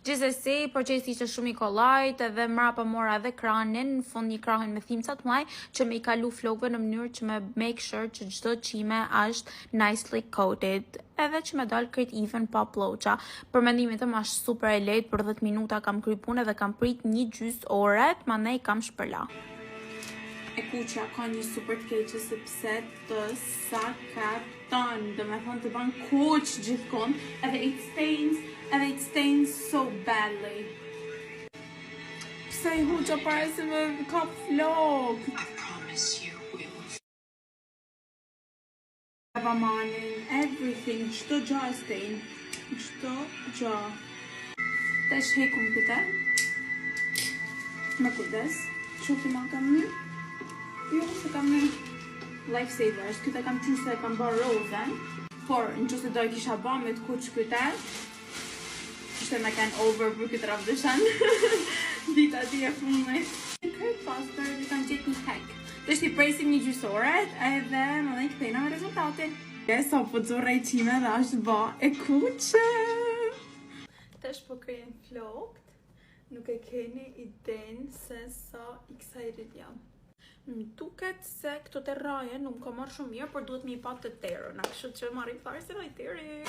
Gjithsesi, procesi ishte shumë i kollajt edhe mrapa mora edhe kranin, në fund një krahin me thimca të mëdha që me i kalu flokëve në mënyrë që me make sure që çdo çime është nicely coated, edhe që me dal krejt even pa ploqa. Për mendimin tim është super e lehtë, për 10 minuta kam kry punën dhe kam prit 1 gjys ore, mandej kam shpërla. E kuqja ka një super të keqe sepse të sakaton, do me thonë të ban kuq gjithkon, edhe it stains so badly. Pse i huqa pare se me ka flok? I promise you we will. Manin, everything, çdo gjë e stain, çdo gjë. Tash hekum këtë. Me kujdes. Shofi ma kam një. Jo, se kam një lifesavers, këtë kam qysh se kam bërë rozen, por në qëse do e kisha ba me të kuq këtë, ishte me kanë over për këtë rafdëshan, dita ti e fundit. Kërët pasër, dhe kam qëtë një hack. Dhe shti presim 1 gjysore, edhe më dhe i këtejna me rezultatin. So, po të zore i qime dhe është ba e kuqe. Tash po kryen flokt, nuk e keni idenë se sa excited jam. Më duket se këto të raje nuk ka marrë shumë mirë, por duhet mi pa të terën, kështu që marrim thar se vaj teri.